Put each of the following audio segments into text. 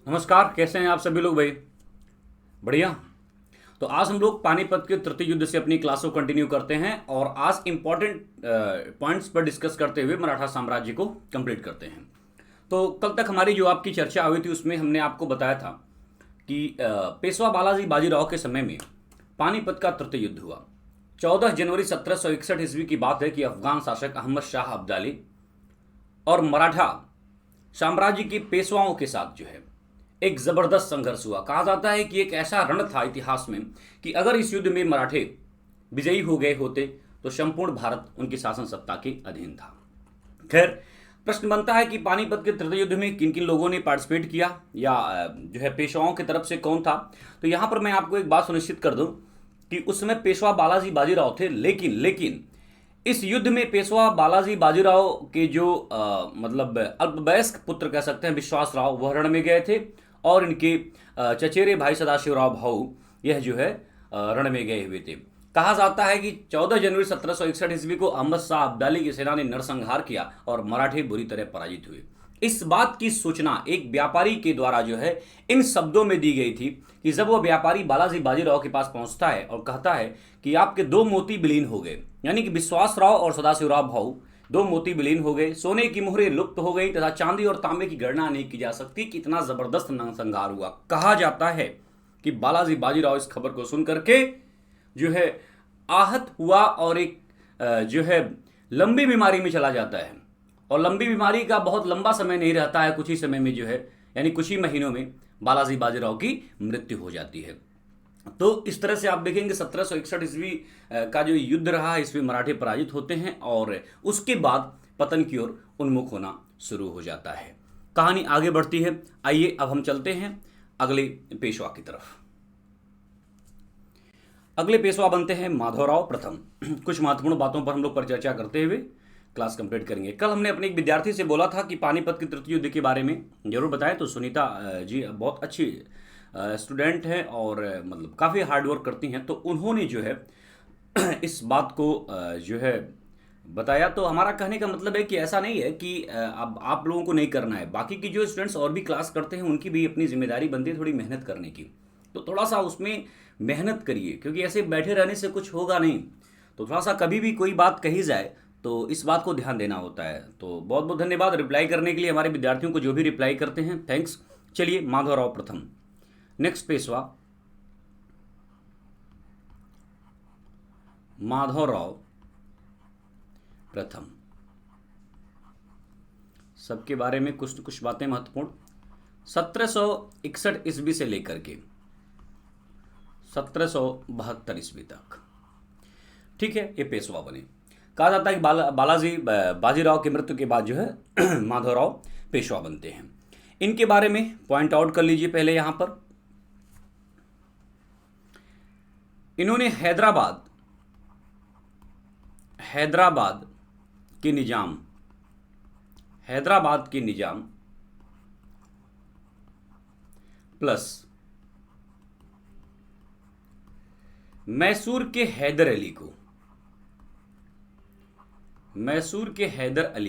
नमस्कार, कैसे हैं आप सभी लोग भाई? बढ़िया। तो आज हम लोग पानीपत के तृतीय युद्ध से अपनी क्लास को कंटिन्यू करते हैं और आज इंपॉर्टेंट पॉइंट्स पर डिस्कस करते हुए मराठा साम्राज्य को कंप्लीट करते हैं। तो कल तक हमारी जो आपकी चर्चा हुई थी उसमें हमने आपको बताया था कि पेशवा बालाजी बाजीराव के समय में पानीपत का तृतीय युद्ध हुआ। 14 जनवरी 1761 ईस्वी की बात है कि अफगान शासक अहमद शाह अब्दाली और मराठा साम्राज्य के पेशवाओं के साथ जो है एक जबरदस्त संघर्ष हुआ। कहा जाता है कि एक ऐसा रण था इतिहास में कि अगर इस युद्ध में मराठे विजयी हो गए होते तो संपूर्ण भारत उनकी शासन सत्ता के अधीन था। खैर, प्रश्न बनता है कि पानीपत के तृतीय युद्ध में किन किन लोगों ने पार्टिसिपेट किया या जो है पेशवाओं की तरफ से कौन था। तो यहां पर मैं आपको एक बात सुनिश्चित कर दूं कि उस समय पेशवा बालाजी बाजीराव थे, लेकिन इस युद्ध में पेशवा बालाजी बाजीराव के जो मतलब अल्पवयस्क पुत्र कह सकते हैं विश्वास राव, वह रण में गए थे और इनके चचेरे भाई सदाशिवराव भाऊ यह जो है रण में गए हुए थे। कहा जाता है कि 14 जनवरी 1761 ईस्वी को अहमद शाह अब्दाली की सेना ने नरसंहार किया और मराठे बुरी तरह पराजित हुए। इस बात की सूचना एक व्यापारी के द्वारा जो है इन शब्दों में दी गई थी कि जब वह व्यापारी बालाजी बाजीराव के पास पहुंचता है और कहता है कि आपके दो मोती विलीन हो गए, यानी कि विश्वास राव और सदाशिवराव भाऊ दो मोती विलीन हो गए, सोने की मोहरें लुप्त हो गई तथा चांदी और तांबे की गणना नहीं की जा सकती। कितना जबरदस्त नरसंहार हुआ। कहा जाता है कि बालाजी बाजीराव इस खबर को सुन करके जो है आहत हुआ और एक जो है लंबी बीमारी में चला जाता है। और लंबी बीमारी का बहुत लंबा समय नहीं रहता है, कुछ ही समय में जो है यानी कुछ ही महीनों में बालाजी बाजीराव की मृत्यु हो जाती है। तो इस तरह से आप देखेंगे 1761 ईस्वी का जो युद्ध रहा है इसमें मराठे पराजित होते हैं और उसके बाद पतन की ओर उन्मुख होना शुरू हो जाता है। कहानी आगे बढ़ती है। आइए अब हम चलते हैं अगले पेशवा की तरफ। अगले पेशवा बनते हैं माधवराव प्रथम। कुछ महत्वपूर्ण बातों पर हम लोग परिचर्चा करते हुए क्लास कंप्लीट करेंगे। कल हमने अपने एक विद्यार्थी से बोला था कि पानीपत के तृतीय युद्ध के बारे में जरूर बताएं, तो सुनीता जी बहुत अच्छी स्टूडेंट हैं और मतलब काफ़ी हार्ड वर्क करती हैं, तो उन्होंने जो है इस बात को जो है बताया। तो हमारा कहने का मतलब है कि ऐसा नहीं है कि अब आप लोगों को नहीं करना है, बाकी की जो स्टूडेंट्स और भी क्लास करते हैं उनकी भी अपनी जिम्मेदारी बनती है थोड़ी मेहनत करने की। तो थोड़ा सा उसमें मेहनत करिए, क्योंकि ऐसे बैठे रहने से कुछ होगा नहीं। तो थोड़ा सा कभी भी कोई बात कही जाए तो इस बात को ध्यान देना होता है। तो बहुत बहुत धन्यवाद रिप्लाई करने के लिए हमारे विद्यार्थियों को जो भी रिप्लाई करते हैं, थैंक्स। चलिए, माधवराव प्रथम नेक्स्ट पेशवा माधवराव प्रथम। सबके बारे में कुछ न कुछ बातें महत्वपूर्ण। 1761 ईस्वी से लेकर के 1772 ईस्वी तक, ठीक है, ये पेशवा बने। कहा जाता है कि बालाजी बाजीराव की मृत्यु के बाद जो है माधवराव पेशवा बनते हैं। इनके बारे में पॉइंट आउट कर लीजिए पहले यहां पर। इन्होंने हैदराबाद के निजाम प्लस मैसूर के हैदर अली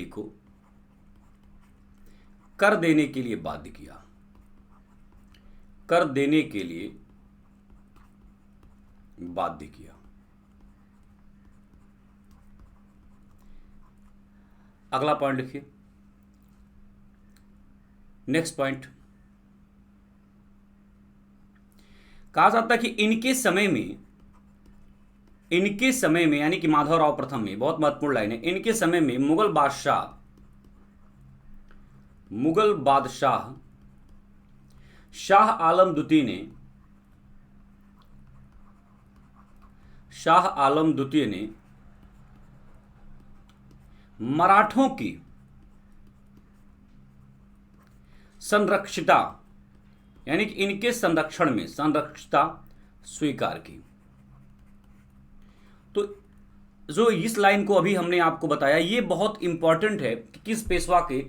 को कर देने के लिए बाध्य किया। अगला पॉइंट लिखिए। नेक्स्ट पॉइंट, कहा जाता है कि इनके समय में यानी कि माधवराव प्रथम में, बहुत महत्वपूर्ण लाइन है, इनके समय में मुगल बादशाह शाह आलम द्वितीय ने मराठों की संरक्षिता यानी कि इनके संरक्षण में संरक्षिता स्वीकार की। तो जो इस लाइन को अभी हमने आपको बताया ये बहुत इंपॉर्टेंट है कि किस पेशवा के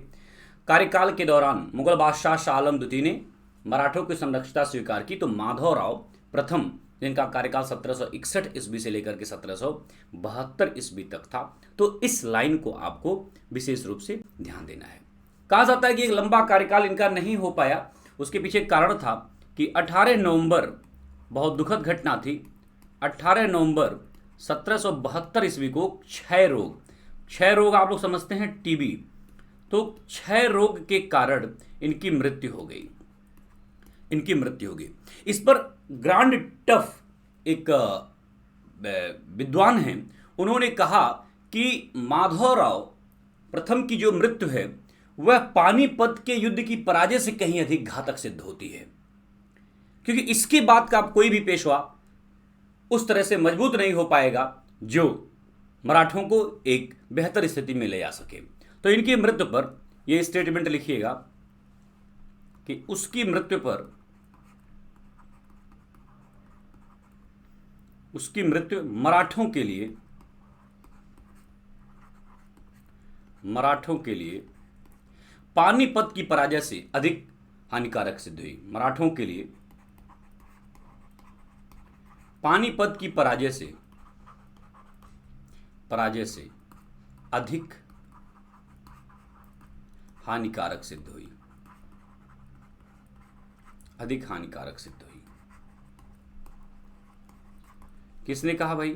कार्यकाल के दौरान मुगल बादशाह शाह आलम द्वितीय ने मराठों की संरक्षिता स्वीकार की। तो माधवराव प्रथम, जिनका कार्यकाल 1761 ईस्वी से लेकर के 1772 ईस्वी तक था। तो इस लाइन को आपको विशेष रूप से ध्यान देना है। कहा जाता है कि एक लंबा कार्यकाल इनका नहीं हो पाया, उसके पीछे कारण था कि 18 नवंबर, बहुत दुखद घटना थी, 18 नवंबर 1772 ईस्वी को क्षय रोग आप लोग समझते हैं, टीबी, तो क्षय रोग के कारण इनकी मृत्यु हो गई। इस पर ग्रांड टफ एक विद्वान हैं, उन्होंने कहा कि माधवराव प्रथम की जो मृत्यु है वह पानीपत के युद्ध की पराजय से कहीं अधिक घातक सिद्ध होती है, क्योंकि इसके बाद का कोई भी पेशवा उस तरह से मजबूत नहीं हो पाएगा जो मराठों को एक बेहतर स्थिति में ले जा सके। तो इनकी मृत्यु पर यह स्टेटमेंट लिखिएगा कि उसकी मृत्यु मराठों के लिए पानीपत की पराजय से अधिक हानिकारक सिद्ध हुई। मराठों के लिए पानीपत की पराजय से अधिक हानिकारक सिद्ध हुई। किसने कहा भाई?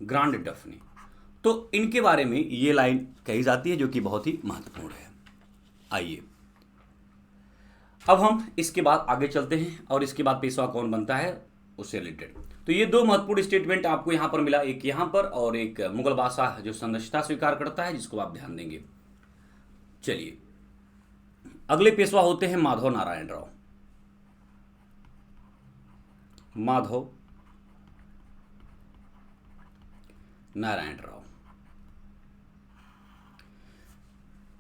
ग्रांड डफ ने। तो इनके बारे में ये लाइन कही जाती है जो कि बहुत ही महत्वपूर्ण है। आइए अब हम इसके बाद आगे चलते हैं और इसके बाद पेशवा कौन बनता है उससे रिलेटेड। तो ये दो महत्वपूर्ण स्टेटमेंट आपको यहां पर मिला, एक यहां पर और एक मुगल बादशाह जो सदस्यता स्वीकार करता है, जिसको आप ध्यान देंगे। चलिए अगले पेशवा होते हैं माधव नारायण राव।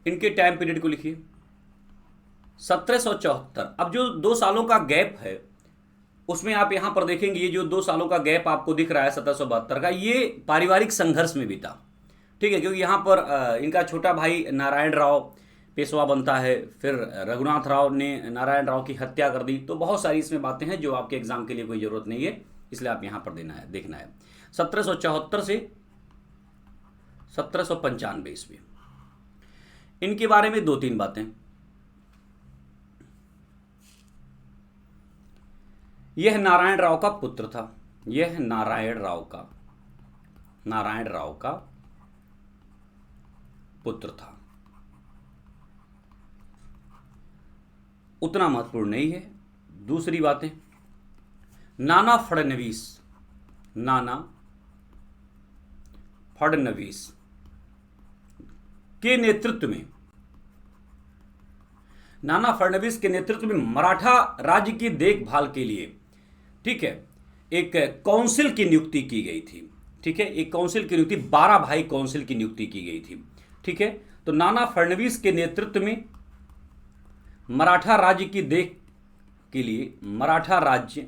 इनके टाइम पीरियड को लिखिए 1774। अब जो 2 सालों का गैप है उसमें आप यहां पर देखेंगे, ये जो 2 सालों का गैप आपको दिख रहा है 1772 का, ये पारिवारिक संघर्ष में बीता। ठीक है, क्योंकि यहां पर इनका छोटा भाई नारायण राव पेशवा बनता है, फिर रघुनाथ राव ने नारायण राव की हत्या कर दी। तो बहुत सारी इसमें बातें हैं जो आपके एग्जाम के लिए कोई जरूरत नहीं है, इसलिए आप यहां पर देखना है 1774 से 1795 ईस्वी। इनके बारे में 2-3 बातें। यह नारायण राव का पुत्र था। यह नारायण राव का पुत्र था। उतना महत्वपूर्ण नहीं है। दूसरी बातें, नाना फडणवीस के नेतृत्व में मराठा राज्य की देखभाल के लिए, ठीक है, एक काउंसिल की नियुक्ति की गई थी। ठीक है, एक काउंसिल की नियुक्ति, 12 भाई काउंसिल की नियुक्ति की गई थी। ठीक है, तो नाना फडणवीस के नेतृत्व में मराठा राज्य की मराठा राज्य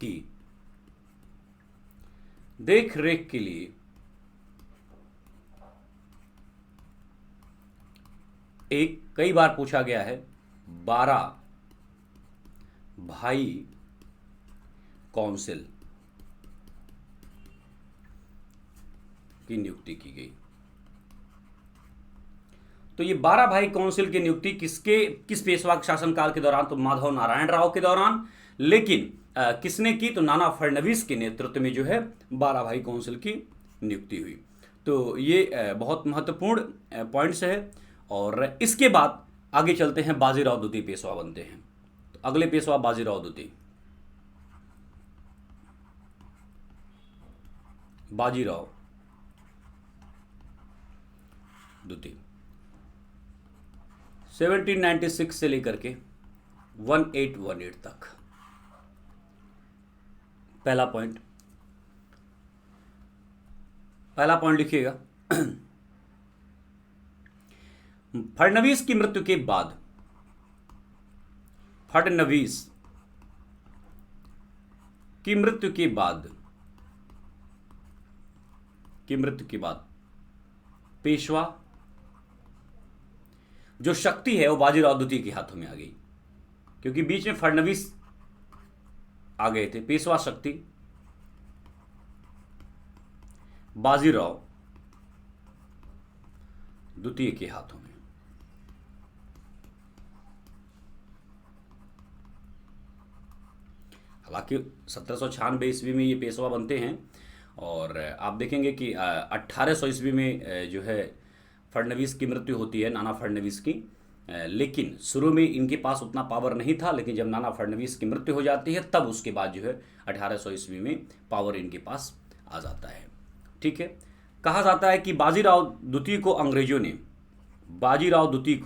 की देख रेख के लिए एक, कई बार पूछा गया है, 12 भाई काउंसिल की नियुक्ति की गई। तो ये 12 भाई काउंसिल की नियुक्ति किस पेशवा के शासनकाल के दौरान? तो माधव नारायण राव के दौरान। लेकिन किसने की? तो नाना फडणवीस के नेतृत्व में जो है 12 भाई काउंसिल की नियुक्ति हुई। तो ये बहुत महत्वपूर्ण पॉइंट्स है। और इसके बाद आगे चलते हैं, बाजीराव द्वितीय पेशवा बनते हैं। तो अगले पेशवा बाजीराव द्वितीय। बाजीराव द्वितीय 1796 से लेकर के 1818 तक। पहला पॉइंट लिखिएगा। फडणवीस की मृत्यु के बाद, पेशवा जो शक्ति है वो बाजीराव द्वितीय के हाथों में आ गई, क्योंकि बीच में फडणवीस आ गए थे। पेशवा शक्ति बाजीराव द्वितीय के हाथों में। हालांकि 1796 ईस्वी में ये पेशवा बनते हैं, और आप देखेंगे कि 1800 ईस्वी में जो है फडणवीस की मृत्यु होती है, नाना फडणवीस की। लेकिन शुरू में इनके पास उतना पावर नहीं था, लेकिन जब नाना फडणवीस की मृत्यु हो जाती है तब उसके बाद जो है 1800 ईस्वी में पावर इनके पास आ जाता है। ठीक है, कहा जाता है कि बाजीराव द्वितीय को अंग्रेजों ने, बाजीराव द्वितीय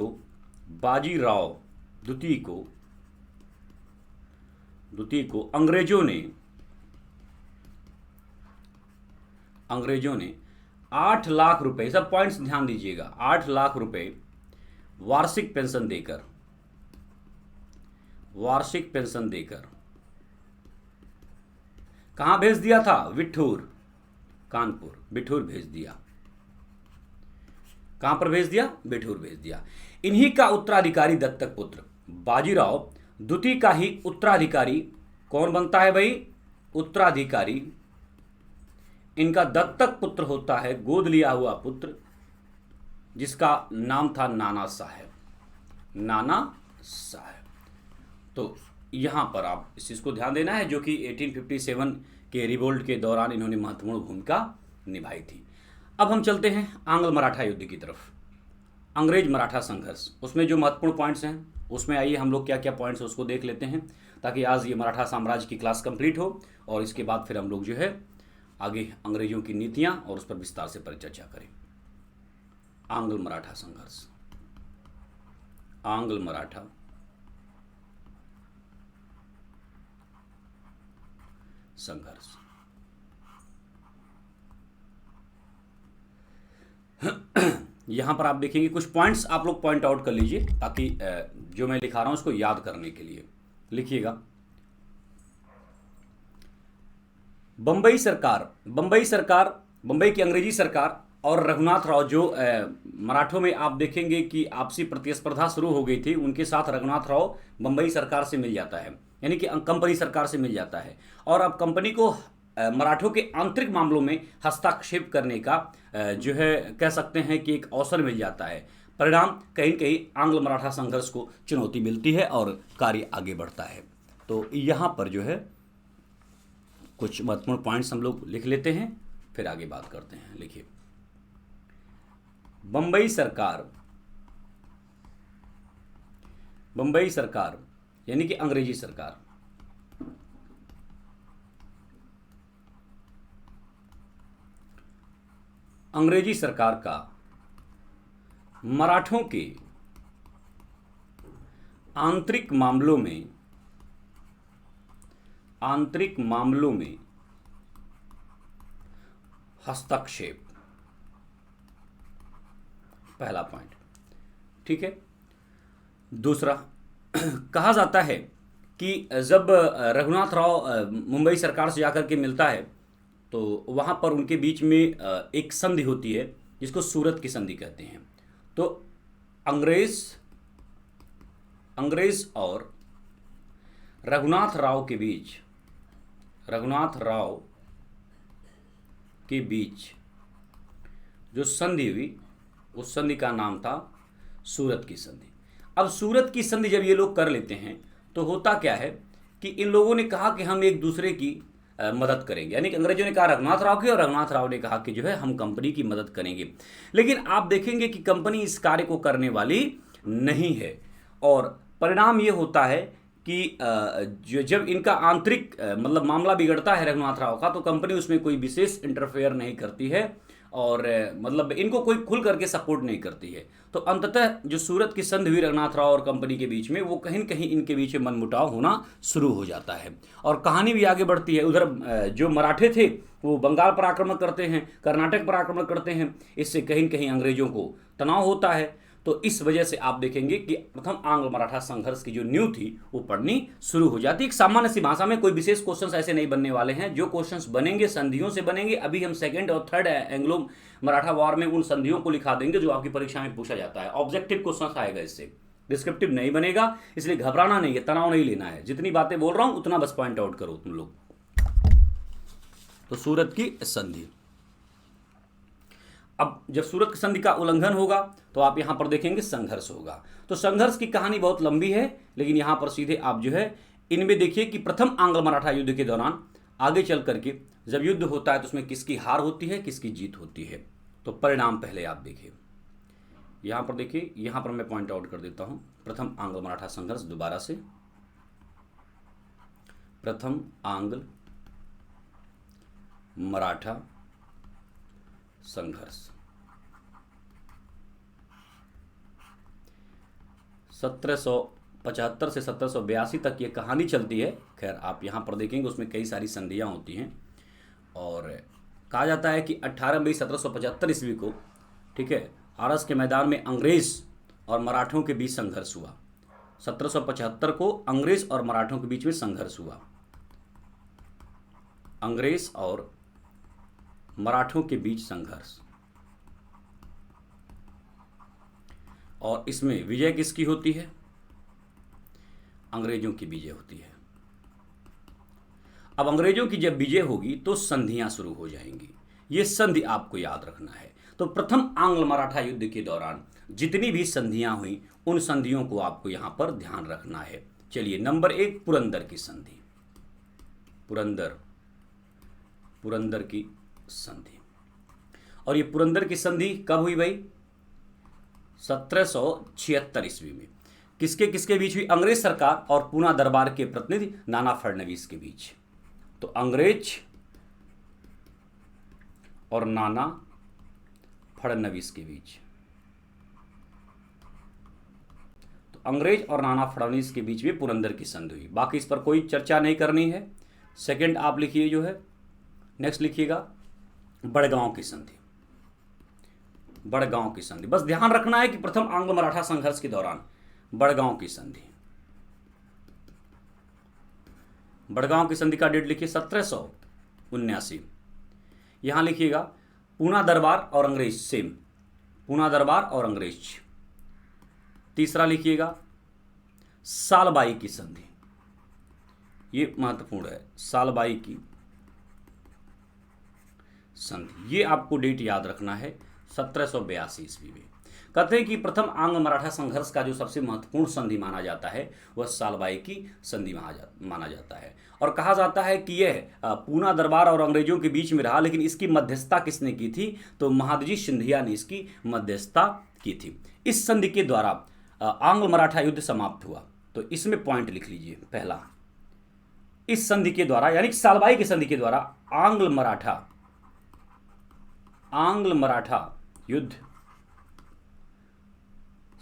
को अंग्रेजों ने 8 लाख रुपए, सब पॉइंट्स ध्यान दीजिएगा, 8 लाख रुपए वार्षिक पेंशन देकर कहां भेज दिया था? विठूर, कानपुर, बिठूर भेज दिया। कहां पर भेज दिया? बिठूर भेज दिया। इन्हीं का उत्तराधिकारी दत्तक पुत्र बाजीराव द्वितीय का ही उत्तराधिकारी कौन बनता है भाई? उत्तराधिकारी इनका दत्तक पुत्र होता है, गोद लिया हुआ पुत्र, जिसका नाम था नाना साहेब। तो यहां पर आप इस चीज को ध्यान देना है, जो कि 1857 के रिवोल्ट के दौरान इन्होंने महत्वपूर्ण भूमिका निभाई थी। अब हम चलते हैं आंग्ल मराठा युद्ध की तरफ, अंग्रेज मराठा संघर्ष। उसमें जो महत्वपूर्ण पॉइंट्स हैं, उसमें आइए हम लोग क्या क्या पॉइंट्स हैं उसको देख लेते हैं, ताकि आज ये मराठा साम्राज्य की क्लास कंप्लीट हो, और इसके बाद फिर हम लोग जो है आगे अंग्रेजों की नीतियां और उस पर विस्तार से परिचर्चा करें। आंग्ल मराठा संघर्ष, आंग्ल मराठा संघर्ष। यहां पर आप देखेंगे कुछ पॉइंट्स आप लोग पॉइंट आउट कर लीजिए, ताकि जो मैं लिखा रहा हूं उसको याद करने के लिए लिखिएगा। बंबई की अंग्रेजी सरकार और रघुनाथ राव, जो मराठों में आप देखेंगे कि आपसी प्रतिस्पर्धा शुरू हो गई थी, उनके साथ रघुनाथ राव बंबई सरकार से मिल जाता है, यानी कि कंपनी सरकार से मिल जाता है, और अब कंपनी को मराठों के आंतरिक मामलों में हस्तक्षेप करने का जो है कह सकते हैं कि एक अवसर मिल जाता है। परिणाम कहीं कहीं आंग्ल मराठा संघर्ष को चुनौती मिलती है और कार्य आगे बढ़ता है। तो यहाँ पर जो है कुछ महत्वपूर्ण पॉइंट्स हम लोग लिख लेते हैं, फिर आगे बात करते हैं। लिखिए, बंबई सरकार यानी कि अंग्रेजी सरकार का मराठों के आंतरिक मामलों में हस्तक्षेप, पहला पॉइंट। ठीक है। दूसरा, कहा जाता है कि जब रघुनाथ राव मुंबई सरकार से जाकर के मिलता है, तो वहाँ पर उनके बीच में एक संधि होती है जिसको सूरत की संधि कहते हैं। तो अंग्रेज और रघुनाथ राव के बीच जो संधि हुई, उस संधि का नाम था सूरत की संधि। अब सूरत की संधि जब ये लोग कर लेते हैं, तो होता क्या है कि इन लोगों ने कहा कि हम एक दूसरे की मदद करेंगे, यानी कि अंग्रेजों ने कहा रघुनाथ राव की, और रघुनाथ राव ने कहा कि जो है हम कंपनी की मदद करेंगे। लेकिन आप देखेंगे कि कंपनी इस कार्य को करने वाली नहीं है, और परिणाम ये होता है कि जब इनका आंतरिक मतलब मामला बिगड़ता है रघुनाथ राव का, तो कंपनी उसमें कोई विशेष इंटरफेयर नहीं करती है, और मतलब इनको कोई खुल करके सपोर्ट नहीं करती है। तो अंततः जो सूरत की संधि हुई रघुनाथ राव और कंपनी के बीच में, वो कहीं न कहीं इनके बीच में मनमुटाव होना शुरू हो जाता है, और कहानी भी आगे बढ़ती है। उधर जो मराठे थे वो बंगाल पर आक्रमण करते हैं, कर्नाटक पर आक्रमण करते हैं, इससे कहीं न कहीं अंग्रेजों को तनाव होता है। तो इस वजह से आप देखेंगे कि प्रथम आंग्ल मराठा संघर्ष की जो नींव थी वो पढ़नी शुरू हो जाती है। एक सामान्य सी भाषा में, कोई विशेष क्वेश्चंस ऐसे नहीं बनने वाले हैं। जो क्वेश्चंस बनेंगे संधियों से बनेंगे। अभी हम सेकंड और थर्ड एंग्लो मराठा वॉर में उन संधियों को लिखा देंगे जो आपकी परीक्षा में पूछा जाता है। ऑब्जेक्टिव क्वेश्चन आएगा, इससे डिस्क्रिप्टिव नहीं बनेगा, इसलिए घबराना नहीं है, तनाव नहीं लेना है। जितनी बातें बोल रहा हूं उतना बस पॉइंट आउट करो तुम लोग। तो सूरत की संधि, अब जब सूरत की संधि का उल्लंघन होगा तो आप यहां पर देखेंगे संघर्ष होगा। तो संघर्ष की कहानी बहुत लंबी है, लेकिन यहां पर सीधे आप जो है इनमें देखिए कि प्रथम आंग्ल मराठा युद्ध के दौरान आगे चल करके जब युद्ध होता है तो उसमें किसकी हार होती है, किसकी जीत होती है। तो परिणाम पहले आप देखिए, यहां पर देखिए, यहां पर मैं पॉइंट आउट कर देता हूं। प्रथम आंग्ल मराठा संघर्ष, दोबारा से प्रथम आंग्ल मराठा संघर्ष 1775 से 1782 तक ये कहानी चलती है। खैर आप यहाँ पर देखेंगे उसमें कई सारी संधियाँ होती हैं और कहा जाता है कि 18 मई 1775 ईस्वी को, ठीक है, आरस के मैदान में अंग्रेज और मराठों के बीच संघर्ष हुआ। 1775 को अंग्रेज और मराठों के बीच में संघर्ष हुआ, अंग्रेज और मराठों के बीच संघर्ष, और इसमें विजय किसकी होती है? अंग्रेजों की विजय होती है। अब अंग्रेजों की जब विजय होगी तो संधियां शुरू हो जाएंगी। ये संधि आपको याद रखना है। तो प्रथम आंग्ल मराठा युद्ध के दौरान जितनी भी संधियां हुई उन संधियों को आपको यहां पर ध्यान रखना है। चलिए, नंबर 1 पुरंदर की संधि, पुरंदर की संधि। और ये पुरंदर की संधि कब हुई भाई? 1776 ईस्वी में। किसके किसके बीच हुई? अंग्रेज सरकार और पूना दरबार के प्रतिनिधि नाना फडणवीस के बीच। तो अंग्रेज और नाना फडणवीस के बीच, तो अंग्रेज और नाना फडणवीस के बीच में पुरंदर की संधि हुई। बाकी इस पर कोई चर्चा नहीं करनी है। सेकंड आप लिखिए जो है, नेक्स्ट लिखिएगा बड़गांव की संधि, बड़गांव की संधि। बस ध्यान रखना है कि प्रथम आंग्ल मराठा संघर्ष के दौरान बड़गांव की संधि, बड़गांव की संधि का डेट लिखिए 1779। यहां लिखिएगा पूना दरबार और अंग्रेज, सेम पूना दरबार और अंग्रेज। तीसरा लिखिएगा सालबाई की संधि, ये महत्वपूर्ण है, सालबाई की संधि। ये आपको डेट याद रखना है, 1782 ईस्वी में। कहते हैं कि प्रथम आंग्ल मराठा संघर्ष का जो सबसे महत्वपूर्ण संधि माना जाता है वह सालबाई की संधि माना जाता है। और कहा जाता है कि यह पूना दरबार और अंग्रेजों के बीच में रहा, लेकिन इसकी मध्यस्थता किसने की थी? तो महादजी सिंधिया ने इसकी मध्यस्थता की थी। इस संधि के द्वारा आंग्ल मराठा युद्ध समाप्त हुआ। तो इसमें पॉइंट लिख लीजिए, पहला, इस संधि के द्वारा यानी सालबाई की संधि के द्वारा आंग्ल मराठा युद्ध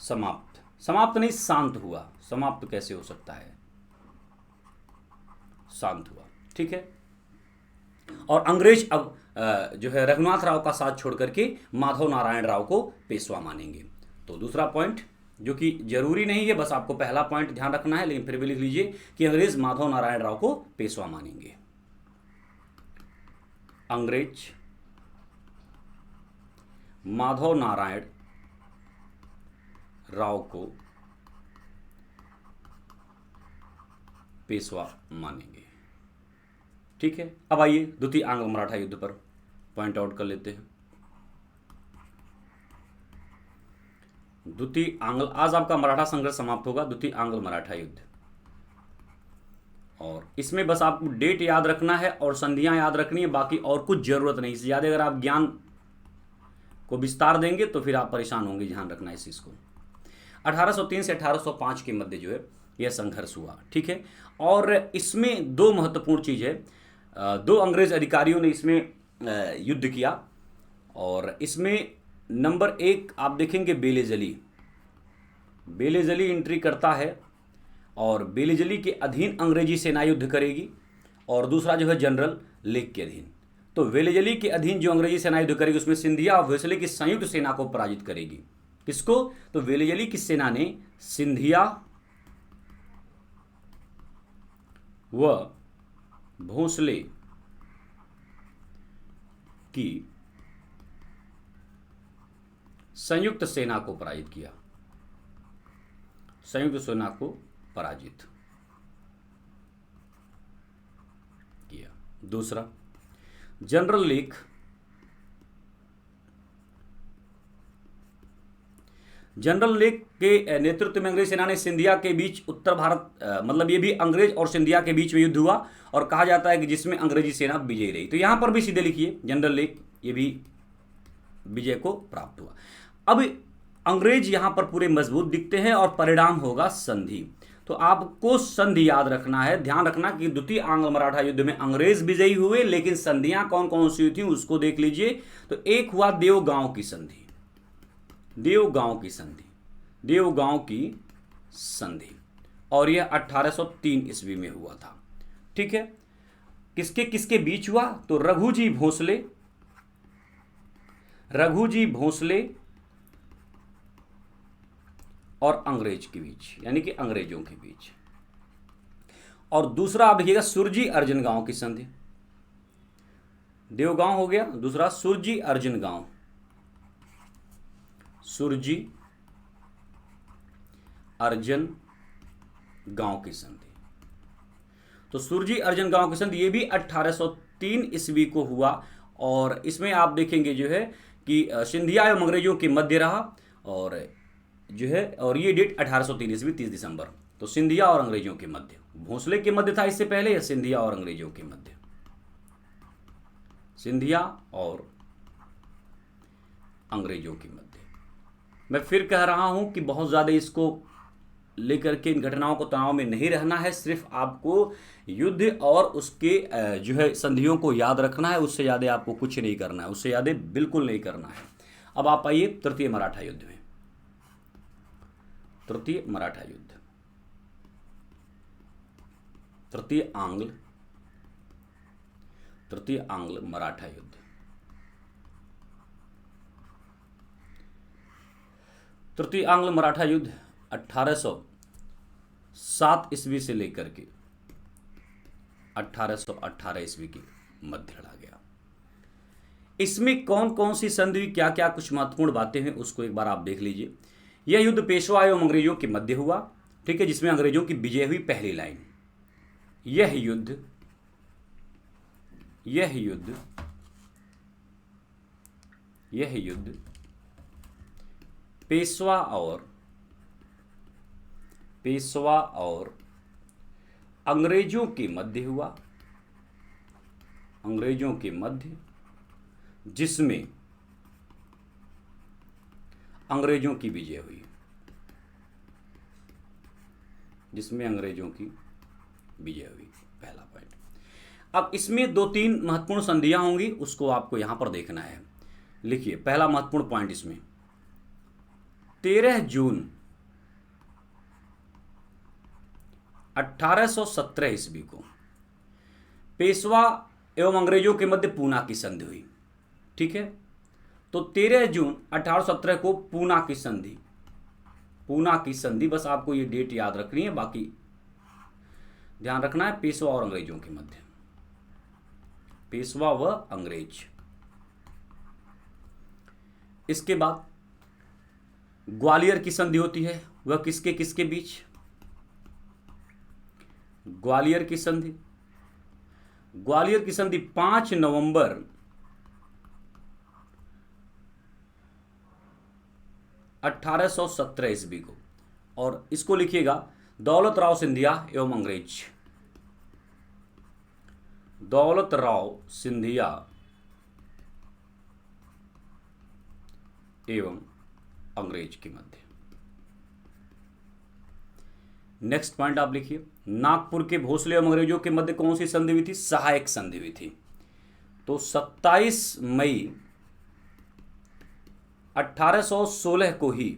समाप्त नहीं, शांत हुआ। समाप्त कैसे हो सकता है? शांत हुआ, ठीक है। और अंग्रेज अब जो है रघुनाथ राव का साथ छोड़ करके माधव नारायण राव को पेशवा मानेंगे। तो दूसरा पॉइंट जो कि जरूरी नहीं है, बस आपको पहला पॉइंट ध्यान रखना है, लेकिन फिर भी लिख लीजिए कि अंग्रेज माधव नारायण राव को पेशवा मानेंगे। अंग्रेज माधव नारायण राव को पेशवा मानेंगे, ठीक है। अब आइए द्वितीय आंग्ल मराठा युद्ध पर पॉइंट आउट कर लेते हैं। द्वितीय आंग्ल, आज आपका मराठा संघर्ष समाप्त होगा, द्वितीय आंग्ल मराठा युद्ध। और इसमें बस आपको डेट याद रखना है और संधियां याद रखनी है, बाकी और कुछ जरूरत नहीं। इससे ज्यादा अगर आप ज्ञान को विस्तार देंगे तो फिर आप परेशान होंगे। ध्यान रखना है इस चीज को। 1803 से 1805 के मध्य जो है यह संघर्ष हुआ, ठीक है। और इसमें दो महत्वपूर्ण चीज है, दो अंग्रेज अधिकारियों ने इसमें युद्ध किया। और इसमें नंबर 1 आप देखेंगे बेलेजली एंट्री करता है और बेलेजली के अधीन अंग्रेजी सेना युद्ध करेगी। और दूसरा जो है जनरल लेक के अधीन। तो बेलेजली के अधीन जो अंग्रेजी सेना युद्ध करेगी उसमें सिंधिया और वेलेस्ली की संयुक्त सेना को पराजित करेगी। किसको? तो वेलेजली की सेना ने सिंधिया व भोसले की संयुक्त सेना को पराजित किया, संयुक्त सेना को पराजित किया। दूसरा जनरल लेक जनरल लेक के नेतृत्व में अंग्रेज सेना ने सिंधिया के बीच उत्तर भारत मतलब ये भी अंग्रेज और सिंधिया के बीच में युद्ध हुआ और कहा जाता है कि जिसमें अंग्रेजी सेना विजयी रही। तो यहां पर भी सीधे लिखिए जनरल लेक, ये भी विजय को प्राप्त हुआ। अब अंग्रेज यहां पर पूरे मजबूत दिखते हैं और परिणाम होगा संधि। तो आपको संधि याद रखना है, ध्यान रखना कि द्वितीय आंग्ल मराठा युद्ध में अंग्रेज विजयी हुए, लेकिन संधियां कौन कौन सी हुई थी उसको देख लीजिए। तो एक हुआ देवगांव की संधि, देवगांव की संधि, देवगांव की संधि, और यह 1803 ईस्वी में हुआ था। ठीक है, किसके किसके बीच हुआ? तो रघुजी भोसले, रघुजी भोसले और अंग्रेज के बीच, यानी कि अंग्रेजों के बीच। और दूसरा आप देखिएगा सुरजी अर्जुन गांव की संधि, देवगांव हो गया, दूसरा सुरजी अर्जुन गांव, सुरजी अर्जुन गांव की संधि। तो सुरजी अर्जुन गांव की संधि ये भी 1803 ईस्वी को हुआ, और इसमें आप देखेंगे जो है कि सिंधिया एवं अंग्रेजों के मध्य रहा, और जो है और ये डेट 1803 ईस्वी 30 दिसंबर। तो सिंधिया और अंग्रेजों के मध्य, भोसले के मध्य था इससे पहले, या सिंधिया और अंग्रेजों के मध्य, सिंधिया और अंग्रेजों के मध्य। मैं फिर कह रहा हूं कि बहुत ज़्यादा इसको लेकर के इन घटनाओं को तनाव में नहीं रहना है, सिर्फ आपको युद्ध और उसके जो है संधियों को याद रखना है, उससे ज़्यादा आपको कुछ नहीं करना है, उससे ज़्यादा बिल्कुल नहीं करना है। अब आप आइए तृतीय मराठा युद्ध में। तृतीय मराठा युद्ध, तृतीय आंग्ल मराठा युद्ध। तृतीय आंग्ल मराठा युद्ध 1807 ईस्वी से लेकर के 1818 ईस्वी के मध्य लड़ा गया। इसमें कौन कौन सी संधि, क्या क्या कुछ महत्वपूर्ण बातें हैं उसको एक बार आप देख लीजिए। यह युद्ध पेशवा एवं अंग्रेजों के मध्य हुआ, ठीक है, जिसमें अंग्रेजों की विजय हुई। पहली लाइन, यह युद्ध पेशवा और अंग्रेजों के मध्य हुआ, अंग्रेजों के मध्य, जिसमें अंग्रेजों की विजय हुई, जिसमें अंग्रेजों की विजय हुई। पहला पॉइंट। अब इसमें दो तीन महत्वपूर्ण संधियां होंगी, उसको आपको यहां पर देखना है। लिखिए पहला महत्वपूर्ण पॉइंट इसमें, 13 जून 1817 ईस्वी को पेशवा एवं अंग्रेजों के मध्य पूना की संधि हुई। ठीक है, तो 13 जून 1817 को पूना की संधि, पूना की संधि, बस आपको ये डेट याद रखनी है, बाकी ध्यान रखना है। पेशवा और अंग्रेजों के मध्य, पेशवा व अंग्रेज। इसके बाद ग्वालियर की संधि होती है, वह किसके किसके बीच? ग्वालियर की संधि, ग्वालियर की संधि 5 नवंबर 1817 ईस्वी को, और इसको लिखिएगा दौलत राव सिंधिया एवं अंग्रेज, दौलत राव सिंधिया एवं अंग्रेज के मध्य। नेक्स्ट पॉइंट आप लिखिए, नागपुर के भोसले एवं अंग्रेजों के मध्य कौन सी संधि हुई थी? सहायक संधि हुई थी। तो 27 मई 1816 को ही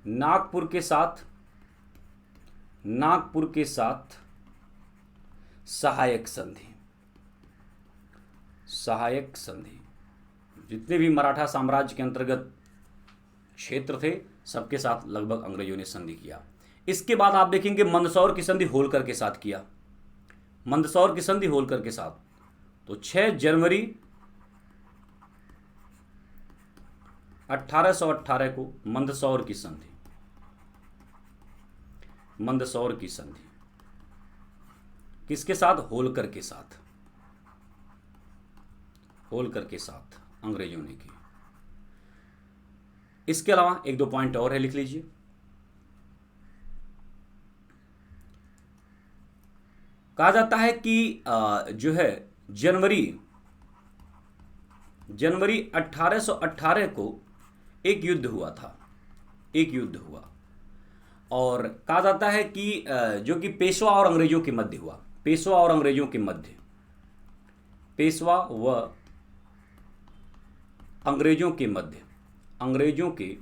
नागपुर के साथ सहायक संधि, सहायक संधि, जितने भी मराठा साम्राज्य के अंतर्गत क्षेत्र थे सबके साथ लगभग अंग्रेजों ने संधि किया। इसके बाद आप देखेंगे मंदसौर की संधि होलकर के साथ किया, मंदसौर की संधि होलकर के साथ। तो 6 जनवरी 1818 को मंदसौर की संधि, मंदसौर की संधि किसके साथ? होलकर के साथ, होलकर के साथ अंग्रेजों ने की। इसके अलावा एक दो पॉइंट और है, लिख लीजिए। कहा जाता है कि जो है जनवरी 1818 को एक युद्ध हुआ था, एक युद्ध हुआ। और कहा जाता है कि जो कि पेशवा और अंग्रेजों के मध्य हुआ, पेशवा और अंग्रेजों के मध्य, पेशवा व अंग्रेजों के मध्य, अंग्रेजों के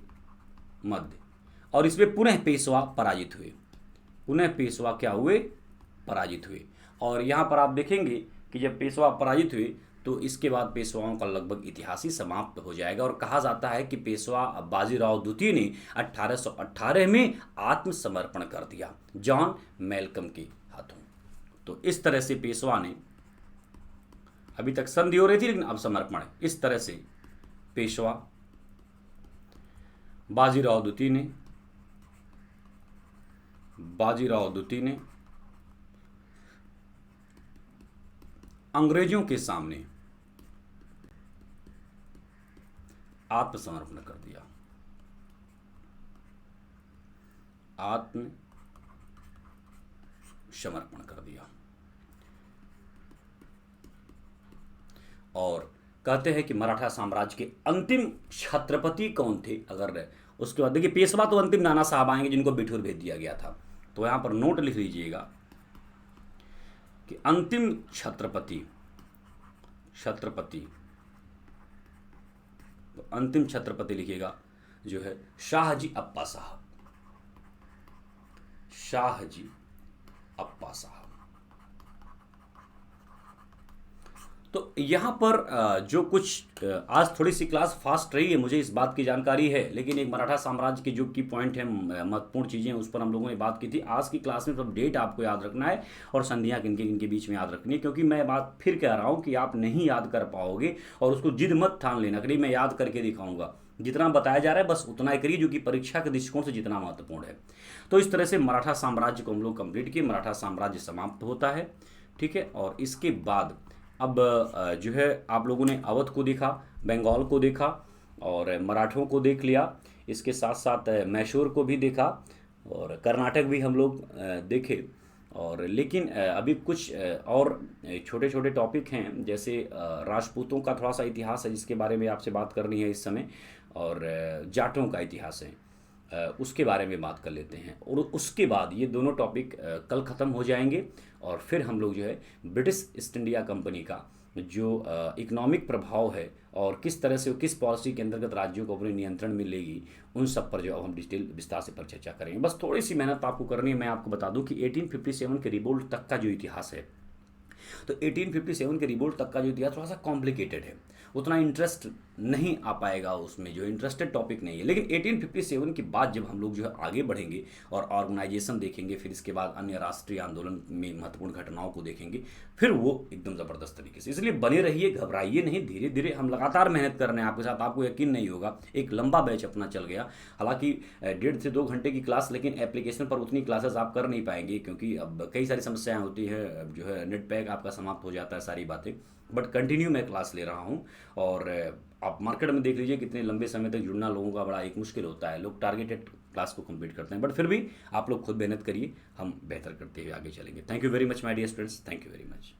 मध्य। और इसमें पुनः पेशवा पराजित हुए, पुनः पेशवा क्या हुए, पराजित हुए। और यहाँ पर आप देखेंगे कि जब पेशवा पराजित हुए तो इसके बाद पेशवाओं का लगभग इतिहास ही समाप्त हो जाएगा। और कहा जाता है कि पेशवा बाजीराव द्वितीय ने 1818 में आत्मसमर्पण कर दिया जॉन मेलकम के हाथों। तो इस तरह से पेशवा ने, अभी तक संधि हो रही थी लेकिन अब समर्पण, इस तरह से पेशवा बाजीराव द्वितीय ने अंग्रेजों के सामने आत्मसमर्पण कर दिया, आत्मसमर्पण कर दिया। और कहते हैं कि मराठा साम्राज्य के अंतिम छत्रपति कौन थे। अगर उसके बाद देखिए, पेशवा तो अंतिम नाना साहब आएंगे जिनको बिठूर भेज दिया गया था। तो यहां पर नोट लिख लीजिएगा कि अंतिम छत्रपति, तो अंतिम छत्रपति लिखिएगा जो है शाहजी अप्पा साहब, शाहजी अप्पा साहब। तो यहाँ पर जो कुछ आज थोड़ी सी क्लास फास्ट रही है, मुझे इस बात की जानकारी है, लेकिन एक मराठा साम्राज्य के जो की पॉइंट है, महत्वपूर्ण चीज़ें, उस पर हम लोगों ने बात की थी। आज की क्लास में सब डेट आपको याद रखना है और संधियाँ किनके किनके बीच में याद रखनी है, क्योंकि मैं बात फिर कह रहा हूँ कि आप नहीं याद कर पाओगे और उसको जिद मत ठान लेना करिए मैं याद करके दिखाऊंगा। जितना बताया जा रहा है बस उतना ही करिए जो कि परीक्षा के दृष्टिकोण से जितना महत्वपूर्ण है। तो इस तरह से मराठा साम्राज्य को हम लोग कंप्लीट किए, मराठा साम्राज्य समाप्त होता है, ठीक है। और इसके बाद अब जो है आप लोगों ने अवध को देखा, बंगाल को देखा और मराठों को देख लिया, इसके साथ साथ मैसूर को भी देखा और कर्नाटक भी हम लोग देखे। और लेकिन अभी कुछ और छोटे छोटे टॉपिक हैं, जैसे राजपूतों का थोड़ा सा इतिहास है जिसके बारे में आपसे बात करनी है इस समय, और जाटों का इतिहास है, उसके बारे में बात कर लेते हैं। और उसके बाद ये दोनों टॉपिक कल ख़त्म हो जाएंगे और फिर हम लोग जो है ब्रिटिश ईस्ट इंडिया कंपनी का जो इकोनॉमिक प्रभाव है और किस तरह से किस पॉलिसी के अंतर्गत राज्यों को अपने नियंत्रण में लेगी, उन सब पर जो अब हम डिटेल विस्तार से पर चर्चा करेंगे। बस थोड़ी सी मेहनत आपको करनी है। मैं आपको बता दूं कि 1857 के रिवोल्ट तक का जो इतिहास है, तो 1857 के रिवोल्ट तक का जो इतिहास थोड़ा सा कॉम्प्लिकेटेड है, उतना इंटरेस्ट नहीं आ पाएगा उसमें, जो इंटरेस्टेड टॉपिक नहीं है। लेकिन 1857 के बाद जब हम लोग जो है आगे बढ़ेंगे और ऑर्गेनाइजेशन देखेंगे, फिर इसके बाद अन्य राष्ट्रीय आंदोलन में महत्वपूर्ण घटनाओं को देखेंगे, फिर वो एकदम ज़बरदस्त तरीके से। इसलिए बने रहिए, घबराइए नहीं, धीरे धीरे हम लगातार मेहनत कर रहे हैं आपके साथ। आपको यकीन नहीं होगा, एक लंबा बैच अपना चल गया, हालांकि 1.5 से 2 घंटे की क्लास, लेकिन एप्लीकेशन पर उतनी क्लासेस आप कर नहीं पाएंगे क्योंकि अब कई सारी समस्याएं होती है, जो है नेट पैक आपका समाप्त हो जाता है, सारी बातें। बट कंटिन्यू मैं क्लास ले रहा हूँ। और आप मार्केट में देख लीजिए कितने लंबे समय तक जुड़ना लोगों का बड़ा एक मुश्किल होता है, लोग टारगेटेड क्लास को कंप्लीट करते हैं। बट फिर भी आप लोग खुद मेहनत करिए, हम बेहतर करते हुए आगे चलेंगे। Thank you very much my dear students, thank you very much.